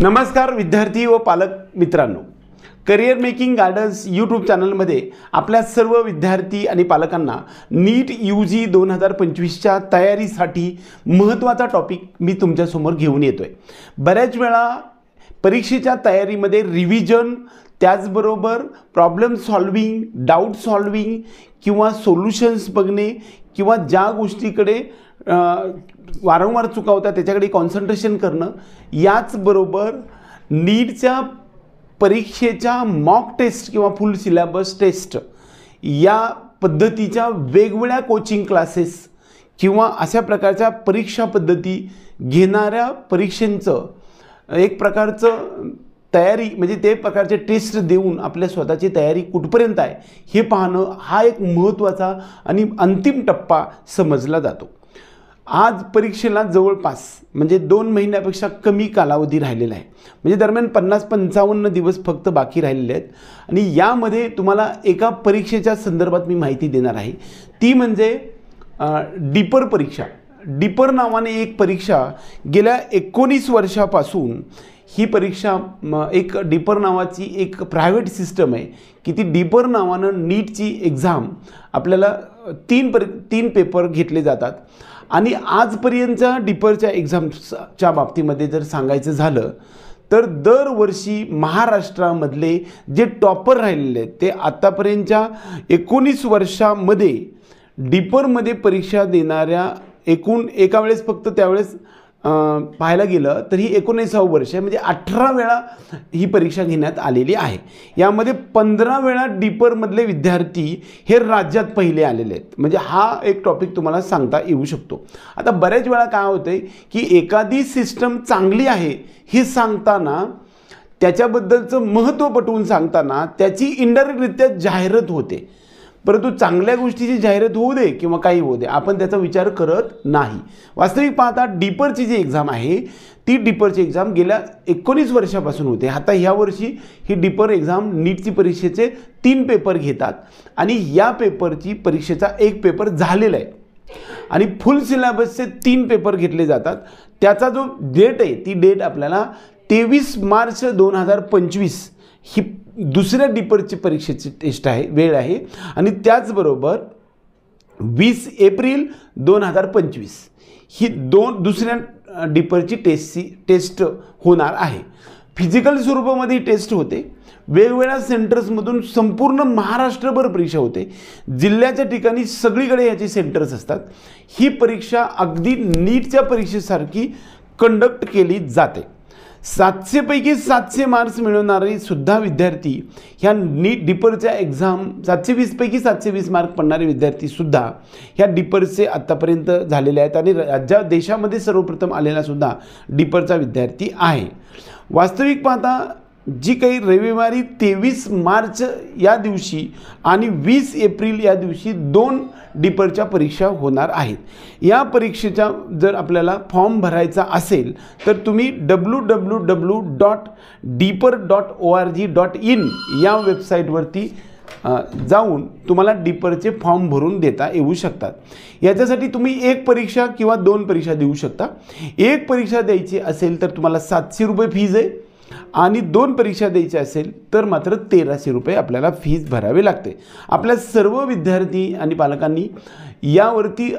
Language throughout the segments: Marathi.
नमस्कार विद्यार्थी व पालक मित्रांनो, करियर मेकिंग गार्डन्स यूट्यूब चॅनलमध्ये आपल्या सर्व विद्यार्थी आणि पालकांना नीट UG 2025च्या तयारीसाठी महत्त्वाचा टॉपिक मी तुमच्यासमोर घेऊन येतोय। बऱ्याच वेळा परीक्षेच्या तयारीमध्ये रिव्हिजन, त्याचबरोबर प्रॉब्लेम सॉल्विंग, डाऊट सॉल्विंग किंवा सोल्युशन्स बघणे किंवा ज्या गोष्टीकडे वारंवार चुका होतात त्याच्याकडे कॉन्सन्ट्रेशन करणं, याचबरोबर नीटच्या परीक्षेच्या मॉक टेस्ट किंवा फुल सिलेबस टेस्ट या पद्धतीच्या वेगवेगळ्या कोचिंग क्लासेस किंवा अशा प्रकारच्या परीक्षा पद्धती घेणाऱ्या परीक्षांचं एक प्रकारचं तयारी म्हणजे ते प्रकारचे टेस्ट देऊन आपल्या स्वतःची तयारी कुठपर्यंत आहे हे पाहणं हा एक महत्त्वाचा आणि अंतिम टप्पा समजला जातो। आज परीक्षेला जवळपास म्हणजे 2 महिन्यापेक्षा कमी कालावधी राहिलेला आहे, म्हणजे दरम्यान 50-55 दिवस फक्त बाकी राहिलेले आहेत। आणि यामध्ये तुम्हाला एका परीक्षेच्या संदर्भात मी माहिती देणार आहे, ती म्हणजे डीपर परीक्षा। डीपर नावाने एक परीक्षा गेल्या 19 वर्षापासून ही परीक्षा एक डीपर नावाची एक प्रायव्हेट सिस्टम आहे की ती डीपर नावानं नीटची एक्झाम आपल्याला 3 पेपर घेतले जातात। आणि आजपर्यंतच्या डीपरच्या एक्झामच्या बाबतीमध्ये जर सांगायचं झालं तर दरवर्षी महाराष्ट्रामधले जे टॉपर राहिलेले आहेत ते आतापर्यंतच्या 19 वर्षामध्ये डीपरमध्ये परीक्षा देणाऱ्या एकूण एका वेळेस फक्त त्यावेळेस पाहायला गेलं तर ही 19वे वर्ष आहे, म्हणजे 18 वेळा ही परीक्षा घेण्यात आलेली आहे। यामध्ये 15 वेळा डीपरमधले विद्यार्थी हे राज्यात पहिले आलेले आहेत, म्हणजे हा एक टॉपिक तुम्हाला सांगता येऊ शकतो। आता बऱ्याच वेळा काय होते की एखादी सिस्टम चांगली आहे हे सांगताना, त्याच्याबद्दलचं महत्त्व पटवून सांगताना त्याची इनडायरेक्टरित्या जाहिरात होते, परंतु चांगल्या गोष्टीची जाहिरात होऊ दे किंवा काही होऊ दे आपण त्याचा विचार करत नाही। वास्तविक पाहता डीपरची जी एक्झाम आहे ती डीपरची एक्झाम गेल्या 19 वर्षापासून होते। आता ह्या वर्षी ही डीपर एक्झाम नीटची परीक्षेचे 3 पेपर घेतात आणि या पेपरची परीक्षेचा 1 पेपर झालेला आहे आणि फुल सिलेबसचे 3 पेपर घेतले जातात। त्याचा जो डेट आहे ती डेट आपल्याला 23 मार्च 2025 ही दुसऱ्या डीपरची परीक्षेची टेस्ट आहे, वेळ आहे। आणि त्याचबरोबर 20 एप्रिल 2025 ही दुसऱ्या डीपरची टेस्ट होणार आहे। फिजिकल स्वरूपामध्ये टेस्ट होते, वेगवेगळ्या सेंटर्समधून संपूर्ण महाराष्ट्रभर परीक्षा होते, जिल्ह्याच्या ठिकाणी सगळीकडे याची सेंटर्स असतात। ही परीक्षा अगदी नीटच्या परीक्षेसारखी कंडक्ट केली जाते। 700 पैकी 700 मार्क्स मिळवणारे सुद्धा विद्यार्थी ह्या नीट डीपरच्या एक्झाम 720 पैकी 720 मार्क पडणारे विद्यार्थी सुद्धा ह्या डीपरचे आत्तापर्यंत झालेले आहेत आणि देशामध्ये सर्वप्रथम आलेला सुद्धा डीपरचा विद्यार्थी आहे। वास्तविक पाहता जी काही रविवारी 23 मार्च या दिवशी आणि 20 एप्रिल या दिवशी 2 डीपरच्या परीक्षा होणार आहेत। या परीक्षेचा जर आपल्याला फॉर्म भरायचा असेल तर तुम्ही www.deeper.org.in या वेबसाईटवरती जाऊन तुम्हाला डीपरचे फॉर्म भरून देता येऊ शकतात। याच्यासाठी तुम्ही 1 परीक्षा किंवा 2 परीक्षा देऊ शकता। 1 परीक्षा द्यायची असेल तर तुम्हाला 700 रुपये फीज आहे आणि 2 परीक्षा द्यायची असेल तर मात्र 1300 रुपये आपल्याला फीज भरावी लागते। आपल्या सर्व विद्यार्थी आणि पालकांनी यावरती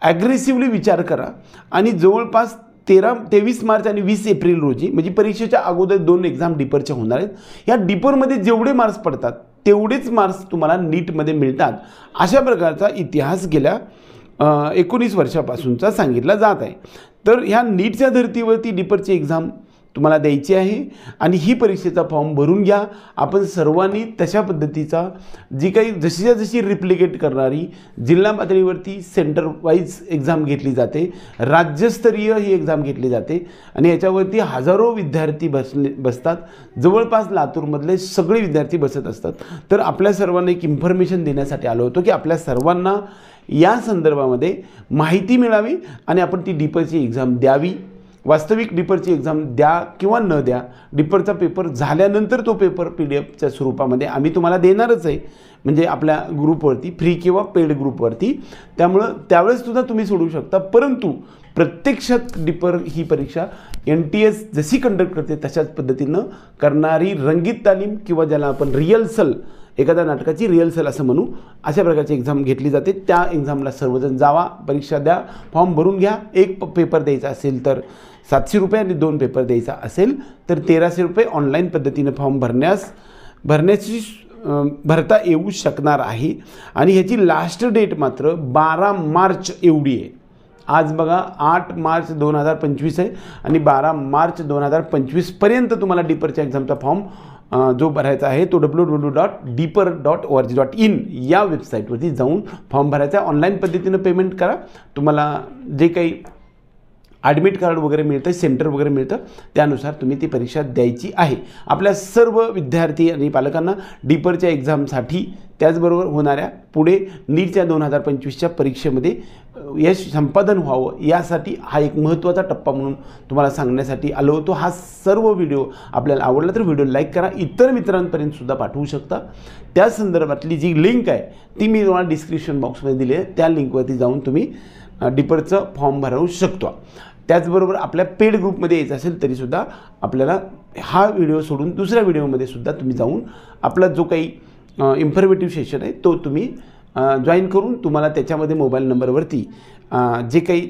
ॲग्रेसिव्हली विचार करा आणि जवळपास 23 मार्च आणि 20 एप्रिल रोजी म्हणजे परीक्षेच्या अगोदर 2 एक्झाम डीपरच्या होणार आहेत। या डीपरमध्ये जेवढे मार्क्स पडतात तेवढेच मार्क्स तुम्हाला नीटमध्ये मिळतात, अशा प्रकारचा इतिहास गेल्या 19 वर्षापासूनचा सांगितला जात आहे। तर ह्या नीटच्या धर्तीवरती डीपरची एक्झाम तुम्हाला द्यायची आहे आणि ही परीक्षेचा फॉर्म भरून घ्या। आपण सर्वांनी तशा पद्धतीचा जी काही जशी रिप्लिकेट करणारी जिल्हा पातळीवरती सेंटर वाईज एक्झाम घेतली जाते, राज्यस्तरीय ही एक्झाम घेतली जाते आणि याच्यावरती हजारो विद्यार्थी बसतात। जवळपास लातूरमधले सगळे विद्यार्थी बसत असतात। तर आपल्या सर्वांना एक इन्फॉर्मेशन देण्यासाठी आलो होतो की आपल्या सर्वांना या संदर्भामध्ये माहिती मिळावी आणि आपण ती डीपरची एक्झाम द्यावी। वास्तविक डिपरची एक्झाम द्या किंवा न द्या, डिपरचा पेपर झाल्यानंतर तो पेपर PDF च्या स्वरूपामध्ये आम्ही तुम्हाला देणारच आहे, म्हणजे आपल्या ग्रुपवरती फ्री किंवा पेड ग्रुपवरती. त्यामुळं त्यावेळेससुद्धा तुम्ही सोडवू शकता. परंतु प्रत्यक्षात डिपर ही परीक्षा NTS जशी कंडक्ट करते तशाच पद्धतीनं करणारी रंगीत तालीम किंवा ज्याला आपण रिहर्सल, एखाद्या नाटकाची रिहर्सल असं म्हणू, अशा प्रकारची एक्झाम घेतली जाते. त्या एक्झामला सर्वजण जावा, परीक्षा द्या, फॉर्म भरून घ्या. एक पेपर द्यायचा असेल तर 700 रुपये आणि 2 पेपर द्यायचा असेल तर 1300 रुपये ऑनलाईन पद्धतीनं फॉर्म भरण्याची भरता येऊ शकणार आहे. आणि ह्याची लास्ट डेट मात्र 12 मार्च एवढी आहे. आज बघा 8 मार्च 2025 आहे आणि 12 मार्च 2025 पर्यंत तुम्हाला डिपरच्या एक्झामचा फॉर्म जो भरायचा आहे तो www.deeper.org.in या वेबसाईटवरती जाऊन फॉर्म भरायचा. ऑनलाईन पद्धतीनं पेमेंट करा. तुम्हाला जे काही ॲडमिट कार्ड वगैरे मिळतं, सेंटर वगैरे मिळतं, त्यानुसार तुम्ही ती परीक्षा द्यायची आहे. आपल्या सर्व विद्यार्थी आणि पालकांना डिपरच्या एक्झामसाठी त्याचबरोबर होणाऱ्या पुढे नीटच्या 2025च्या परीक्षेमध्ये यश संपादन व्हावं यासाठी हा एक महत्त्वाचा टप्पा म्हणून तुम्हाला सांगण्यासाठी आलो होतो. हा सर्व व्हिडिओ आपल्याला आवडला तर व्हिडिओ लाईक करा, इतर मित्रांपर्यंतसुद्धा पाठवू शकता. त्या संदर्भातली जी लिंक आहे ती मी तुम्हाला डिस्क्रिप्शन बॉक्समध्ये दिली आहे. त्या लिंकवरती जाऊन तुम्ही डिपरचं फॉर्म भरू शकतो. त्याचबरोबर आपल्या पेड ग्रुपमध्ये यायचं असेल तरीसुद्धा आपल्याला हा व्हिडिओ सोडून दुसऱ्या व्हिडिओमध्ये सुद्धा तुम्ही जाऊन आपला जो काही इन्फॉर्मेटिव्ह सेशन आहे तो तुम्ही जॉईन करून तुम्हाला त्याच्यामध्ये मोबाईल नंबरवरती जे काही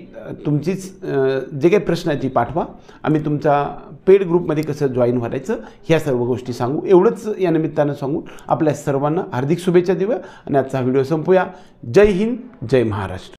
जे काही प्रश्न आहे ती पाठवा. आम्ही तुमचा पेड ग्रुपमध्ये कसं जॉईन व्हायचं ह्या सर्व गोष्टी सांगू. एवढंच या निमित्तानं सांगून आपल्या सर्वांना हार्दिक शुभेच्छा देऊया आणि आजचा व्हिडिओ संपूया. जय हिंद, जय महाराष्ट्र.